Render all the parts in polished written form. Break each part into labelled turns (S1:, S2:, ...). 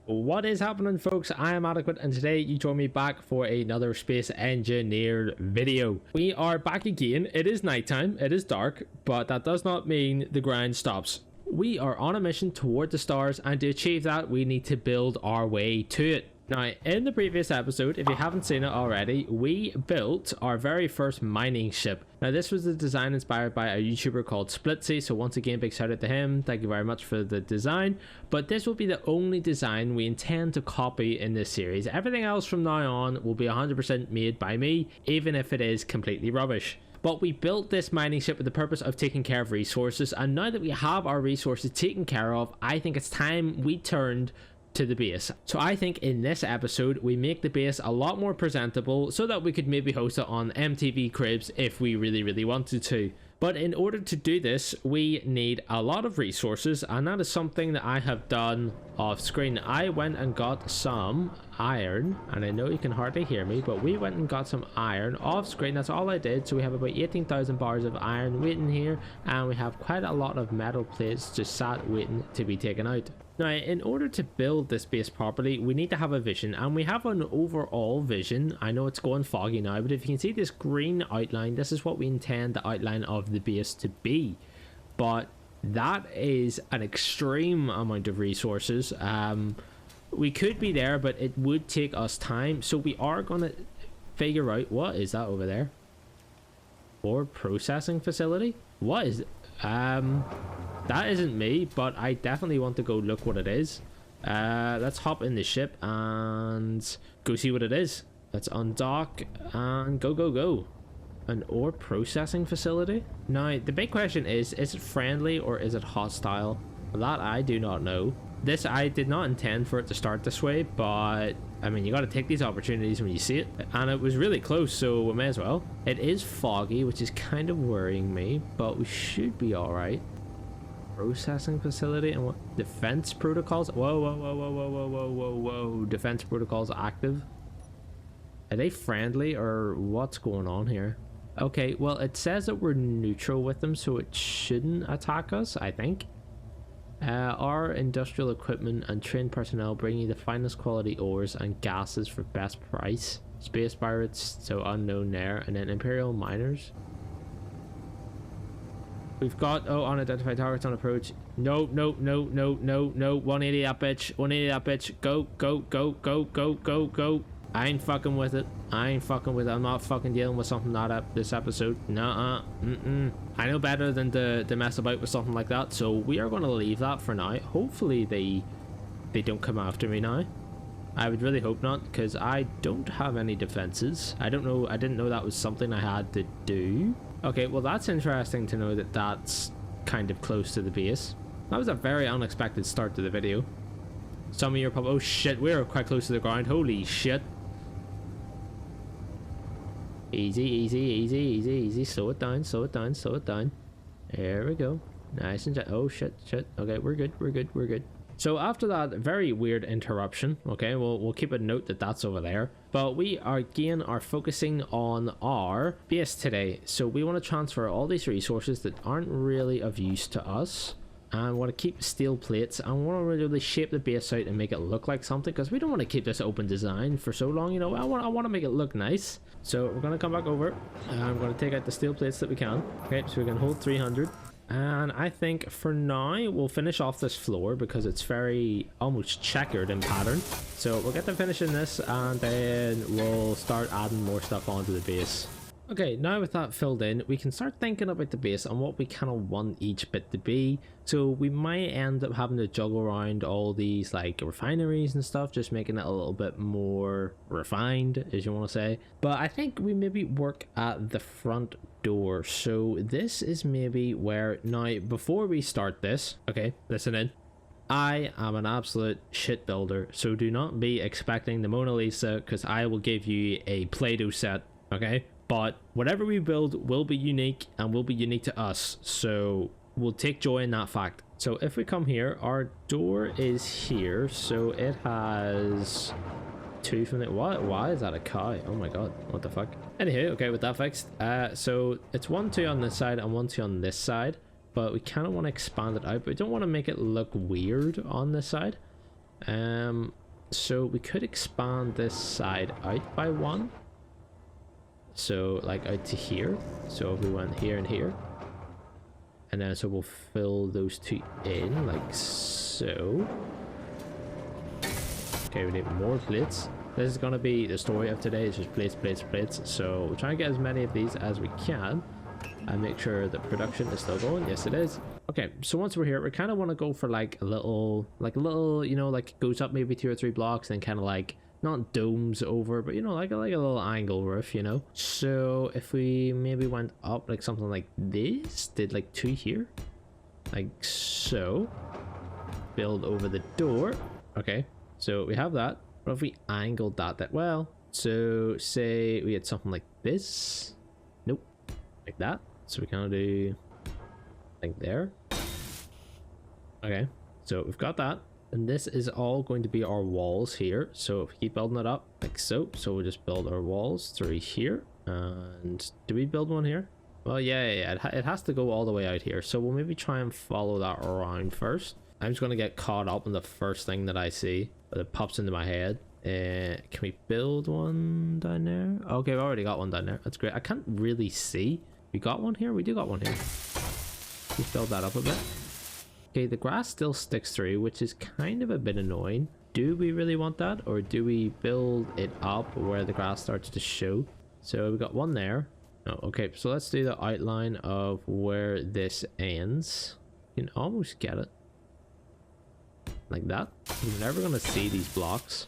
S1: What is happening, folks? I am Adequate, and today you join me back for another Space Engineer video. We are back again. It is nighttime, it is dark, but that does not mean the grind stops. We are on a mission toward the stars, and to achieve that we need to build our way to it. Now, in the previous episode, if you haven't seen it already, we built our very first mining ship. Now, this was the design inspired by a YouTuber called Splitsy, so once again, big shout out to him. Thank you very much for the design. But this will be the only design we intend to copy in this series. Everything else from now on will be 100% made by me, even if it is completely rubbish. But we built this mining ship with the purpose of taking care of resources, and now that we have our resources taken care of, I think it's time we turned to the base. So I think in this episode we make the base a lot more presentable so that we could maybe host it on MTV Cribs if we really wanted to. But in order to do this, we need a lot of resources, and that is something that I have done off screen. I went and got some iron, and I know you can hardly hear me, but we went and got some iron off screen. That's all I did. So we have about 18,000 bars of iron waiting here, and we have quite a lot of metal plates just sat waiting to be taken out. Now, in order to build this base properly, we need to have a vision, and we have an overall vision. I know it's going foggy now, but if you can see this green outline, this is what we intend the outline of the base to be. But that is an extreme amount of resources. We could be there, but it would take us time, so we are going to figure out what is that over there. Or processing facility? What is it? That isn't me, but I definitely want to go look what it is. Let's hop in the ship and go see what it is. Let's undock and go. An ore processing facility? Now, the big question is it friendly or is it hostile? That I do not know. This, I did not intend for it to start this way, but I mean, you got to take these opportunities when you see it, and it was really close, so we may as well. It is foggy, which is kind of worrying me, but we should be all right. Processing facility and what? Defense protocols? Whoa. Defense protocols active. Are they friendly or what's going on here? Okay, well, it says that we're neutral with them, so it shouldn't attack us, I think. Our industrial equipment and trained personnel bring you the finest quality ores and gases for best price. Space pirates, so unknown there, and then imperial miners. We've got unidentified targets on approach. No. 180 that bitch. 180 that bitch. Go. I ain't fucking with it. I'm not fucking dealing with something like that this episode. Nuh-uh. I know better than to mess about with something like that, so we are going to leave that for now. Hopefully they don't come after me now. I would really hope not, because I don't have any defenses. I didn't know that was something I had to do. Okay, well, that's interesting to know that that's kind of close to the base. That was a very unexpected start to the video. Some of you are probably, oh shit, we're quite close to the ground. Holy shit. Easy. Slow it down. There we go. Nice and oh shit. Okay, we're good. So after that very weird interruption, okay, we'll keep a note that that's over there. But we are focusing on our base today. So we want to transfer all these resources that aren't really of use to us. And want to keep steel plates, and want to really shape the base out and make it look like something, because we don't want to keep this open design for so long, you know. I want to make it look nice. So we're going to come back over, and I'm going to take out the steel plates that we can. Okay, so we can hold 300. And I think for now we'll finish off this floor because it's very almost checkered in pattern. So we'll get to finishing this, and then we'll start adding more stuff onto the base. Okay, now with that filled in, we can start thinking about the base and what we kind of want each bit to be. So we might end up having to juggle around all these like refineries and stuff, just making it a little bit more refined, as you want to say. But I think we maybe work at the front door. So this is maybe where, now before we start this, okay, listen in. I am an absolute shit builder, so do not be expecting the Mona Lisa, because I will give you a Play-Doh set, okay? But whatever we build will be unique and will be unique to us, so we'll take joy in that fact. So if we come here, our door is here, so it has two from the, why is that a cow? Oh my god, what the fuck. Anywho, okay, with that fixed, so it's 1-2 on this side and 1-2 on this side, but we kind of want to expand it out, but we don't want to make it look weird on this side. So we could expand this side out by one. So like out to here. So if we went here and here. And then so we'll fill those two in like so. Okay, we need more plates. This is gonna be the story of today. It's just plates, plates, plates. So we'll try and get as many of these as we can and make sure that production is still going. Yes, it is. Okay, so once we're here, we kind of want to go for like a little, you know, like goes up maybe 2 or 3 blocks and kind of like not domes over, but you know, like a little angle roof, you know. So if we maybe went up like something like this, did like 2 here, like so, build over the door. Okay, so we have that. What if we angled that well? So say we had something like this. Nope, like that. So we kind of do like there. Okay, so we've got that. And this is all going to be our walls here. So if we keep building it up like so, so we'll just build our walls through here. And do we build one here? Well, yeah, it has to go all the way out here. So we'll maybe try and follow that around first. I'm just going to get caught up in the first thing that I see that pops into my head. Can we build one down there? Okay, we've already got one down there. That's great. I can't really see. We got one here? We do got one here. Let's build that up a bit. Okay, the grass still sticks through, which is kind of a bit annoying. Do we really want that? Or do we build it up where the grass starts to show? So we got one there. Oh, okay, so let's do the outline of where this ends. You can almost get it. Like that. We're never going to see these blocks.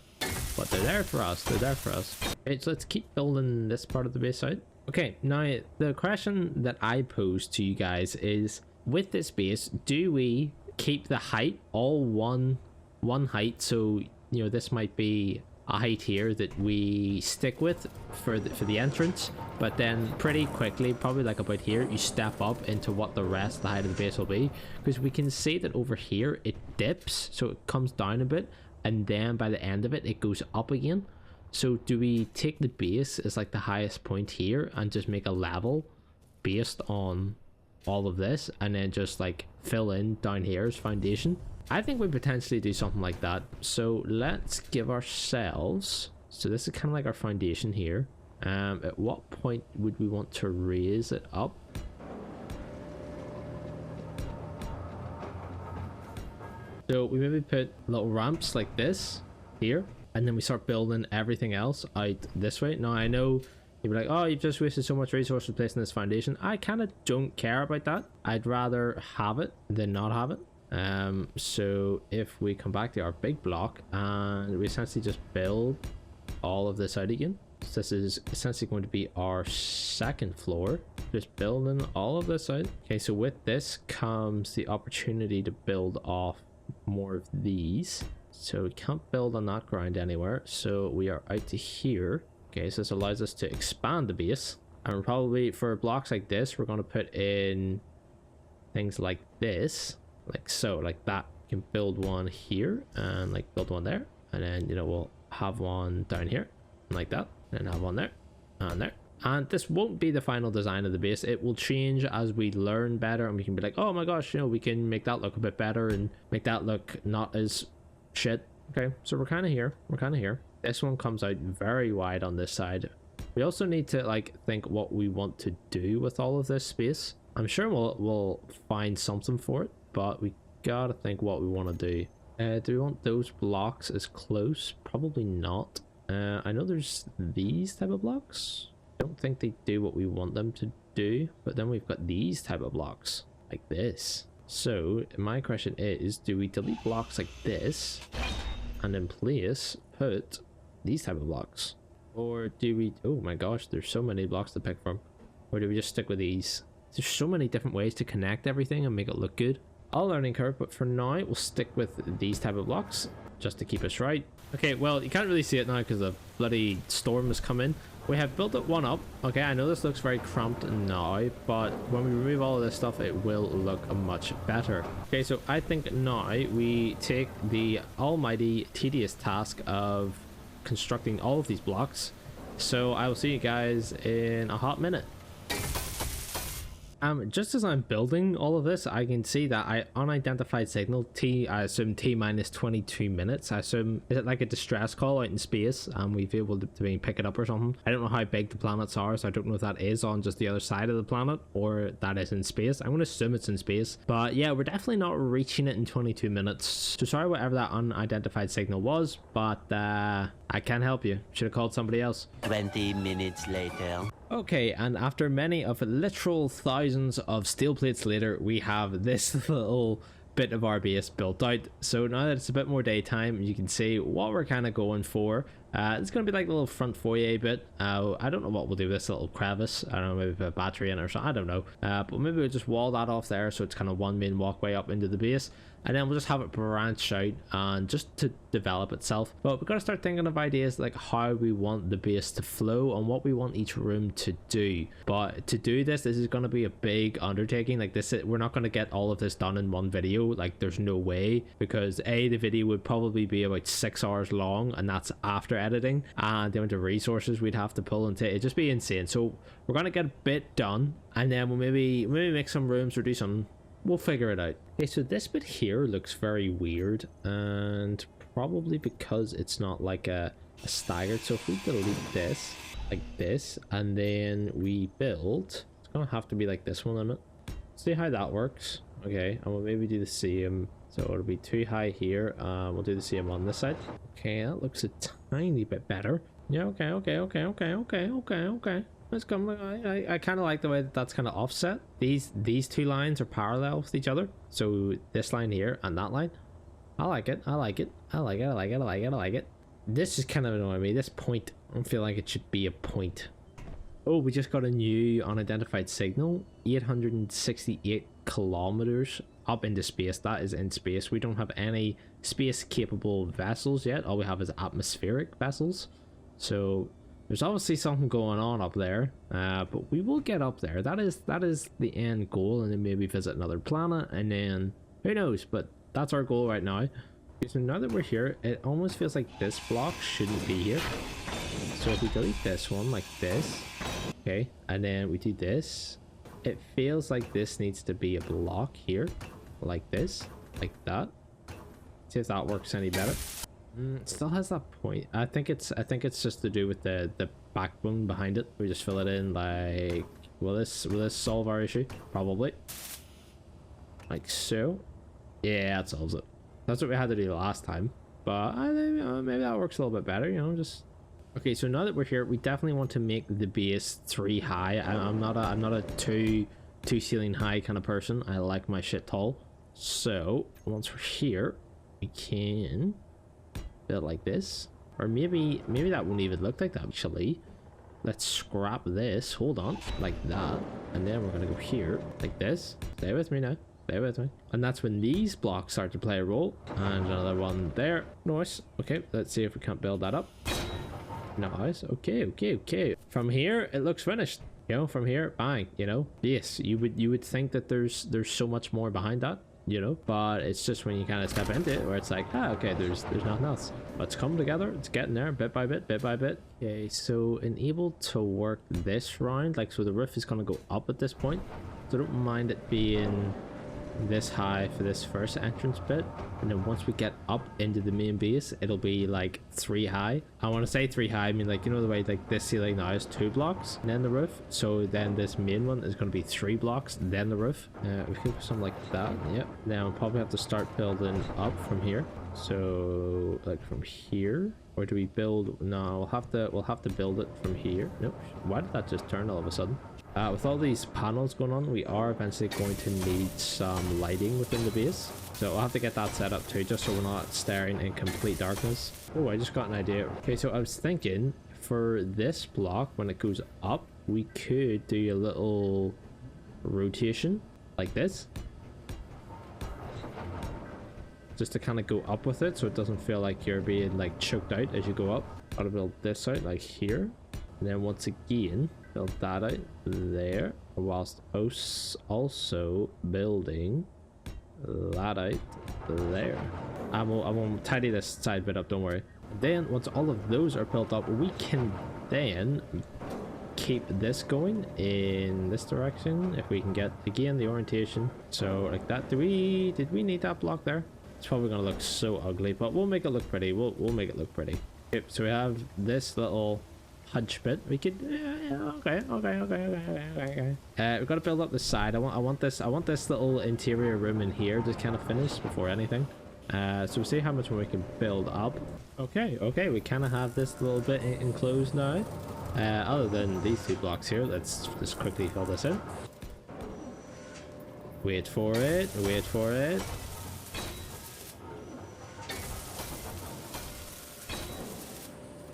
S1: But they're there for us. They're there for us. Okay, so let's keep building this part of the base out. Okay, now the question that I pose to you guys is, with this base, do we keep the height all one height? So, you know, this might be a height here that we stick with for the entrance, but then pretty quickly, probably like about here, you step up into what the rest of the height of the base will be, because we can see that over here it dips, so it comes down a bit, and then by the end of it, it goes up again. So do we take the base as like the highest point here and just make a level based on all of this, and then just like fill in down here as foundation? I think we potentially do something like that. So let's give ourselves, so this is kind of like our foundation here. At what point would we want to raise it up? So we maybe put little ramps like this here, and then we start building everything else out this way. Now I know you'd be like, oh, you've just wasted so much resources placing this foundation. I kind of don't care about that. I'd rather have it than not have it. So if we come back to our big block and we essentially just build all of this out again. So this is essentially going to be our second floor. Just building all of this out. Okay, so with this comes the opportunity to build off more of these. So we can't build on that ground anywhere. So we are out to here. Okay, so this allows us to expand the base. And probably for blocks like this, we're going to put in things like this. Like so, like that. You can build one here and like build one there. And then, you know, we'll have one down here like that. And have one there and there. And this won't be the final design of the base. It will change as we learn better, and we can be like, oh my gosh, you know, we can make that look a bit better and make that look not as shit. Okay, so we're kind of here. We're kind of here. This one comes out very wide on this side. We also need to like think what we want to do with all of this space. I'm sure we'll find something for it, but we gotta think what we want to do. Do we want those blocks as close? Probably not. I know there's these type of blocks. I don't think they do what we want them to do, but then we've got these type of blocks like this. So my question is, do we delete blocks like this and in place put these type of blocks? Or do we, oh my gosh, there's so many blocks to pick from. Or do we just stick with these? There's so many different ways to connect everything and make it look good. A learning curve, but for now we'll stick with these type of blocks just to keep us right. Okay, well, you can't really see it now because the bloody storm has come in. We have built it one up. Okay, I know this looks very cramped now, but when we remove all of this stuff, it will look much better. Okay, so I think now we take the almighty tedious task of constructing all of these blocks. So I will see you guys in a hot minute. Just as I'm building all of this, I can see that unidentified signal T, I assume T minus 22 minutes. I assume, is it like a distress call out in space and we've able to pick it up or something? I don't know how big the planets are, so I don't know if that is on just the other side of the planet or that is in space. I'm going to assume it's in space, but yeah, we're definitely not reaching it in 22 minutes. So sorry whatever that unidentified signal was, but I can't help you. Should have called somebody else.
S2: 20 minutes later.
S1: Okay, and after many of literal thousands of steel plates later, we have this little bit of our base built out. So now that it's a bit more daytime, you can see what we're kind of going for. It's going to be like a little front foyer bit. I don't know what we'll do with this little crevice. I don't know, maybe put a battery in or something. I don't know. But maybe we'll just wall that off there so it's kind of one main walkway up into the base. And then we'll just have it branch out and just to develop itself. But we've got to start thinking of ideas like how we want the base to flow and what we want each room to do. But to do this is going to be a big undertaking. Like this, we're not going to get all of this done in one video. Like there's no way, because the video would probably be about 6 hours long, and that's after editing, and the amount of resources we'd have to pull into it'd just be insane. So we're going to get a bit done, and then we'll maybe make some rooms or do something. We'll figure it out. Okay, so this bit here looks very weird, and probably because it's not like a staggered. So if we delete this like this and then we build, it's gonna have to be like this one, isn't it? See how that works. Okay, and we'll maybe do the same. So it'll be too high here. We'll do the same on this side. Okay, that looks a tiny bit better. Yeah, okay. Let's come. I kind of like the way that that's kind of offset. These two lines are parallel with each other. So this line here and that line. I like it. This is kind of annoying me. This point, I don't feel like it should be a point. Oh, we just got a new unidentified signal. 868 kilometers up into space. That is in space. We don't have any space capable vessels yet. All we have is atmospheric vessels. So there's obviously something going on up there, but we will get up there. That is the end goal, and then maybe visit another planet, and then who knows, but that's our goal right now. Okay, so now that we're here, it almost feels like this block shouldn't be here. So if we delete this one like this, okay, and then we do this, it feels like this needs to be a block here, like this, like that. See if that works any better. It still has that point. I think it's just to do with the backbone behind it. We just fill it in like, will this solve our issue? Probably. Like so. Yeah, that solves it. That's what we had to do last time. But I think maybe that works a little bit better, you know, just. Okay, so now that we're here, we definitely want to make the base 3 high. I'm not a two ceiling high kind of person. I like my shit tall. So once we're here, we can build like this, or maybe that won't even look like that actually. Let's scrap this, hold on, like that, and then we're gonna go here like this. Stay with me now, stay with me. And that's when these blocks start to play a role. And another one there. Nice. Okay, let's see if we can't build that up. Nice. Okay. From here it looks finished, you know. From here, bang, you know. Yes, you would think that there's so much more behind that, you know, but it's just when you kind of step into it where it's like, okay, there's nothing else. Let's come together. It's getting there bit by bit. Okay, so enable to work this round, like, so the roof is going to go up at this point, so I don't mind it being this high for this first entrance bit, and then once we get up into the main base, it'll be like 3 high. I want to say 3 high, I mean, like, you know, the way like this ceiling now is 2 blocks and then the roof, so then this main one is going to be 3 blocks then the roof. We could do something like that. Yep. Now we'll probably have to start building up from here, so like from here, or do we build? No, we'll have to build it from here. Nope. Why did that just turn all of a sudden? With all these panels going on, we are eventually going to need some lighting within the base, so I'll have to get that set up too, just so we're not staring in complete darkness. Oh, I just got an idea. Okay, so I was thinking for this block, when it goes up, we could do a little rotation like this, just to kind of go up with it, so it doesn't feel like you're being like choked out as you go up. I'll build this out like here, and then once again build that out there, whilst also building that out there. I won't tidy this side bit up, don't worry. Then once all of those are built up, we can then keep this going in this direction if we can get again the orientation. So like that. Did we need that block there? It's probably gonna look so ugly, but we'll make it look pretty. We'll make it look pretty. Okay, so we have this little hunch bit. We could okay. We've got to build up the side. I want this little interior room in here to kind of finish before anything. So we'll see how much more we can build up. Okay, we kind of have this little bit enclosed now. Other than these 2 blocks here, let's just quickly fill this in. Wait for it.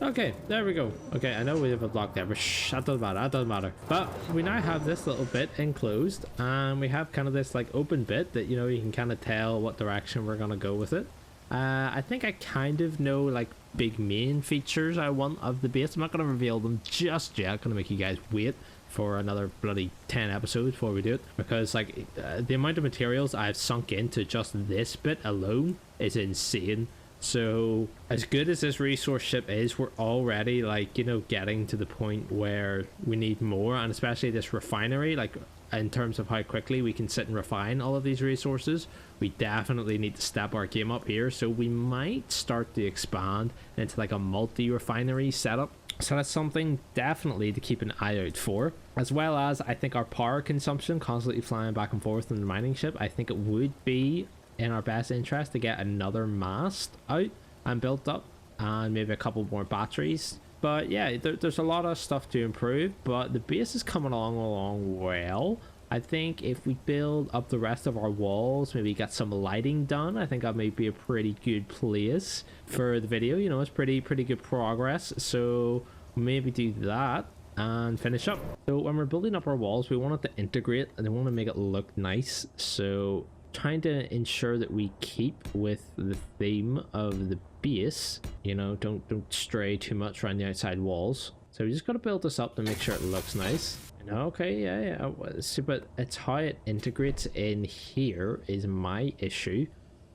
S1: Okay, there we go. Okay, I know we have a block there, but shh, that doesn't matter. But we now have this little bit enclosed, and we have kind of this like open bit that, you know, you can kind of tell what direction we're gonna go with it. I think I kind of know like big main features I want of the base. I'm not gonna reveal them just yet. I'm gonna make you guys wait for another bloody 10 episodes before we do it, because like the amount of materials I've sunk into just this bit alone is insane. So as good as this resource ship is, we're already like, you know, getting to the point where we need more, and especially this refinery, like in terms of how quickly we can sit and refine all of these resources, we definitely need to step our game up here. So we might start to expand into like a multi-refinery setup. So that's something definitely to keep an eye out for, as well as I think our power consumption constantly flying back and forth in the mining ship. I think it would be in our best interest to get another mast out and built up, and maybe a couple more batteries. But yeah, there's a lot of stuff to improve, but the base is coming along well. I think if we build up the rest of our walls, maybe get some lighting done, I think that may be a pretty good place for the video. You know, it's pretty good progress, so maybe do that and finish up. So when we're building up our walls, we want it to integrate and we want to make it look nice, so trying to ensure that we keep with the theme of the base, you know, don't stray too much around the outside walls. So we just got to build this up to make sure it looks nice. Okay, yeah, see, but it's how it integrates in here is my issue.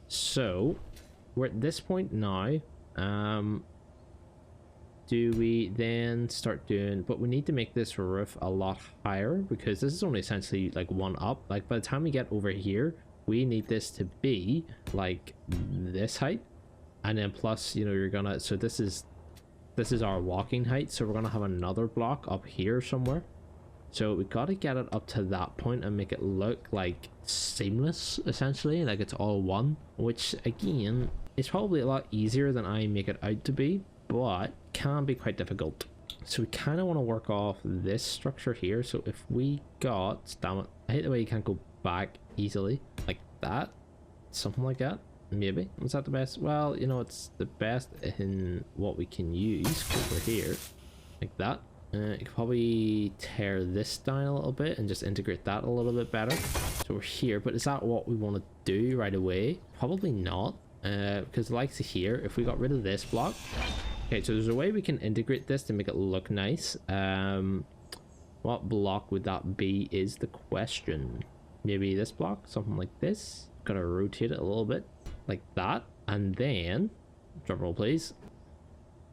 S1: So we're at this point now. Do we then start doing, but we need to make this roof a lot higher, because this is only essentially like one up. Like by the time we get over here, we need this to be like this height, and then plus, you know, you're gonna, so this is our walking height, so we're gonna have another block up here somewhere. So we got to get it up to that point and make it look like seamless, essentially, like it's all one, which again is probably a lot easier than I make it out to be, but can be quite difficult. So we kind of want to work off this structure here. So if we got, damn it, I hate the way you can't go back easily like that, something like that. Maybe is that the best? Well, you know, it's the best in what we can use over here, like that. You could probably tear this down a little bit and just integrate that a little bit better. So we're here, but is that what we want to do right away? Probably not, because like to here, if we got rid of this block, okay, so there's a way we can integrate this to make it look nice. What block would that be is the question. Maybe this block, something like this. Gotta rotate it a little bit like that, and then drum roll please,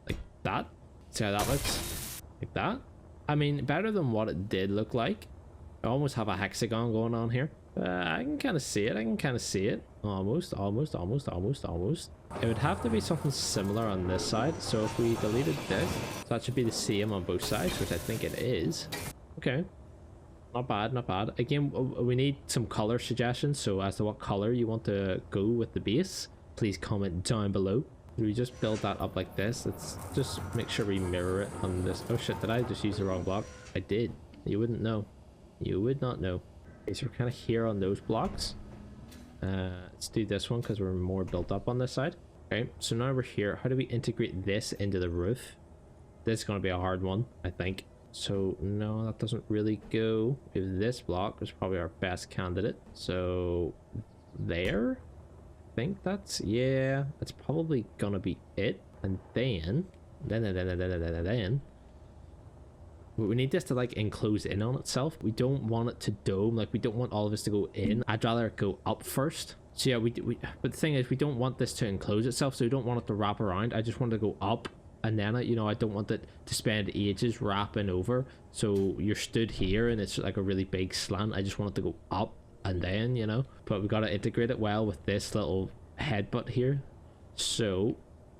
S1: like that. See how that looks? Like that. I mean, better than what it did look like. I almost have a hexagon going on here. I can kind of see it. Almost. It would have to be something similar on this side. So if we deleted this, that should be the same on both sides, which I think it is. Okay. Not bad. Again, we need some color suggestions. So as to what color you want to go with the base, please comment down below. We just build that up like this. Let's just make sure we mirror it on this. Oh shit, did I just use the wrong block? I did. You wouldn't know. You would not know. Okay, so we're kind of here on those blocks. Let's do this one because we're more built up on this side. Okay, so now we're here. How do we integrate this into the roof? This is going to be a hard one, I think. So no, that doesn't really go. If this block is probably our best candidate. So there, I think that's, yeah, that's probably gonna be it. And then we need this to like enclose in on itself. We don't want it to dome, like we don't want all of this to go in. I'd rather it go up first. So yeah, but the thing is, we don't want this to enclose itself, so we don't want it to wrap around. I just want it to go up and then you know, I don't want it to spend ages wrapping over, so you're stood here and it's like a really big slant. I just want it to go up and then, you know, but we got to integrate it well with this little headbutt here. So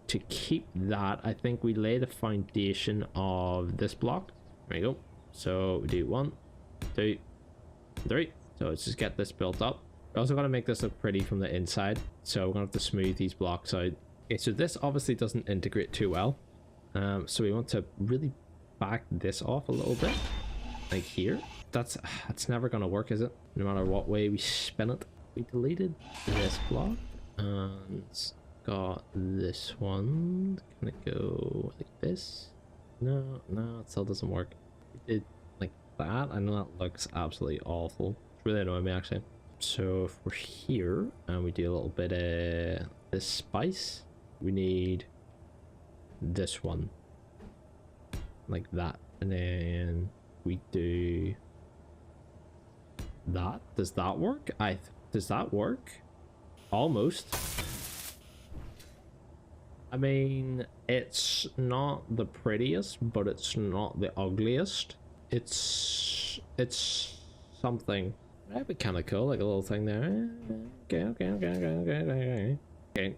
S1: to keep that, I think we lay the foundation of this block. There you go. So we do 1, 2, 3. So let's just get this built up. We're also going to make this look pretty from the inside, so we're going to have to smooth these blocks out. Okay, so this obviously doesn't integrate too well, so we want to really back this off a little bit, like here. That's never going to work, is it? No matter what way we spin it. We deleted this block and got this one. Can it go like this? No, it still doesn't work. We did like that. I know that looks absolutely awful. It's really annoying me, actually. So if we're here and we do a little bit of this spice, we need this one like that, and then we do that. Does that work? Does that work? Almost. I mean, it's not the prettiest, but it's not the ugliest. It's something. That'd be kind of cool, like a little thing there. Okay,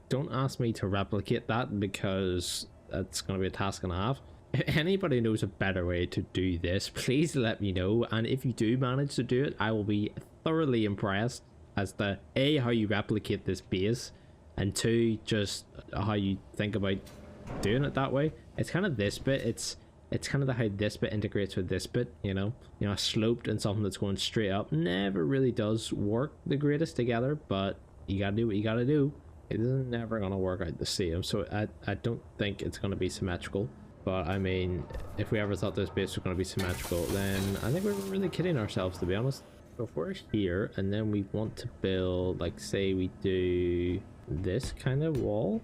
S1: don't ask me to replicate that because that's going to be a task and a half. If anybody knows a better way to do this, please let me know. And if you do manage to do it, I will be thoroughly impressed as to A, how you replicate this base, and 2, just how you think about doing it that way. It's kind of this bit, it's kind of how this bit integrates with this bit, you know, sloped and something that's going straight up never really does work the greatest together, but you gotta do what you gotta do. It isn't never gonna work out the same, so I don't think it's gonna be symmetrical. But I mean, if we ever thought this base was gonna be symmetrical, then I think we're really kidding ourselves, to be honest. So if we're here and then we want to build, like, say we do this kind of wall,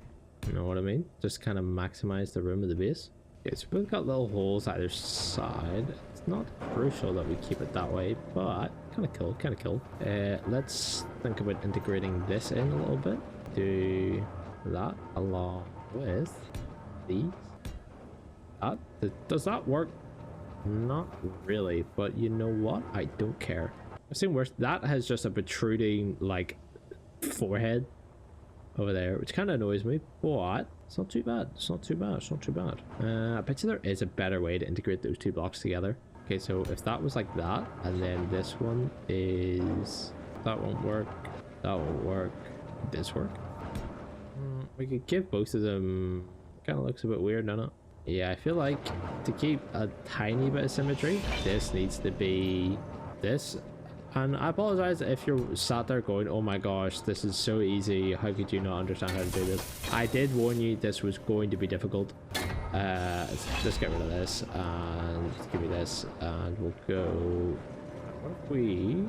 S1: you know what I mean, just kind of maximize the room of the base. Okay, so we've got little holes either side. It's not crucial that we keep it that way, but kind of cool. Let's think about integrating this in a little bit. Do that along with these. Does that work? Not really, but you know what? I don't care. I've seen worse. That has just a protruding, like, forehead over there, which kind of annoys me, but it's not too bad. I bet you there is a better way to integrate those two blocks together. Okay, so if that was like that, and then this one is... That won't work. This work? We could give both of them... Kind of looks a bit weird, doesn't it? Yeah, I feel like to keep a tiny bit of symmetry, this needs to be this. And I apologize if you're sat there going, oh my gosh, this is so easy, how could you not understand how to do this? I did warn you this was going to be difficult. Let's just get rid of this and just give me this, and we'll go... What if we...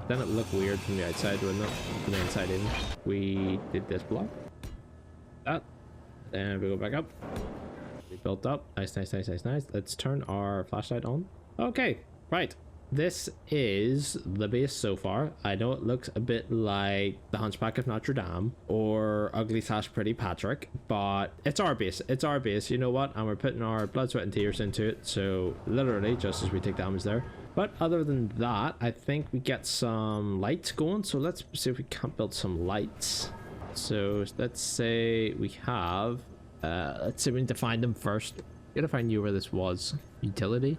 S1: Then it look weird from the outside, wouldn't it? From the inside in. We did this block. That. Then we go back up. We built up. Nice. Let's turn our flashlight on. Okay, right. This is the base so far. I know it looks a bit like the Hunchback of Notre Dame or Ugly / Pretty Patrick, but it's our base. It's our base, you know what? And we're putting our blood, sweat, and tears into it. So literally, just as we take damage there. But other than that, I think we get some lights going. So let's see if we can't build some lights. So let's say we have... let's see if we need to find them first. Gotta find you where this was. Utility,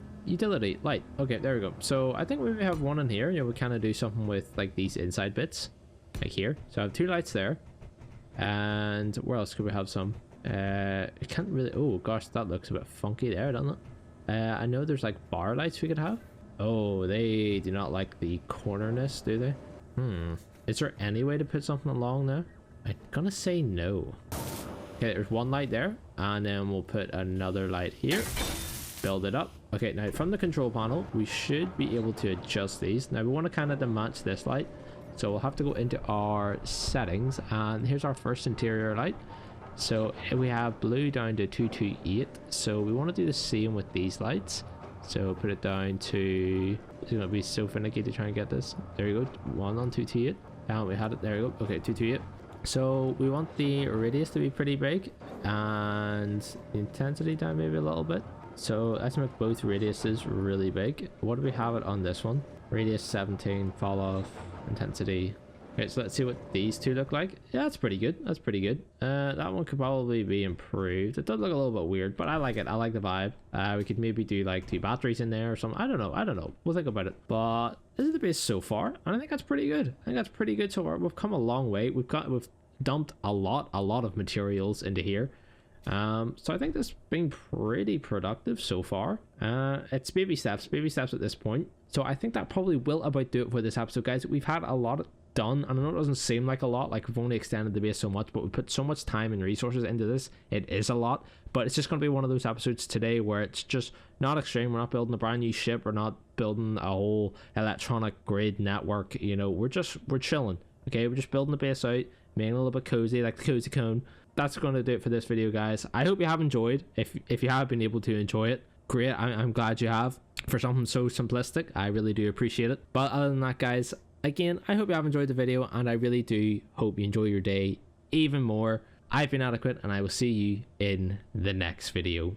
S1: light. Okay, there we go. So I think we have one in here. You know, we kind of do something with like these inside bits, like here. So I have 2 lights there. And where else could we have some? It can't really... Oh gosh, that looks a bit funky there, doesn't it? I know there's like bar lights we could have. Oh, they do not like the cornerness, do they? Is there any way to put something along there? I'm gonna say no. Okay, there's one light there, and then we'll put another light here. Build it up. Okay, now from the control panel, we should be able to adjust these. Now we want to kind of match this light, so we'll have to go into our settings, and here's our first interior light. So we have blue down to 228, so we want to do the same with these lights. So put it down to... It's gonna be so finicky to try and get this. There you go, 1 on 228. And we had it, there you go. Okay, 228. So we want the radius to be pretty big and the intensity down maybe a little bit. So let's make both radiuses really big. What do we have it on this one? Radius 17, fall off, intensity. Okay, so let's see what these two look like. Yeah, that's pretty good. That's pretty good. That one could probably be improved. It does look a little bit weird, but I like it. I like the vibe. We could maybe do like 2 batteries in there or something. I don't know. We'll think about it. But this is the base so far, and I think that's pretty good. I think that's pretty good so far. We've come a long way. We've dumped a lot of materials into here. So I think this has been pretty productive so far. It's baby steps at this point. So I think that probably will about do it for this episode, guys. We've had a lot done, and I know it doesn't seem like a lot, like we've only extended the base so much, but we put so much time and resources into this. It is a lot, but it's just going to be one of those episodes today where it's just not extreme. We're not building a brand new ship. We're not building a whole electronic grid network. You know, we're chilling. Okay, we're just building the base out, making it a little bit cozy, like the cozy cone. That's going to do it for this video, guys. I hope you have enjoyed. If you have been able to enjoy it, great. I'm glad you have. For something so simplistic, I really do appreciate it. But other than that, guys, again, I hope you have enjoyed the video, and I really do hope you enjoy your day even more. I've been Adequate, and I will see you in the next video.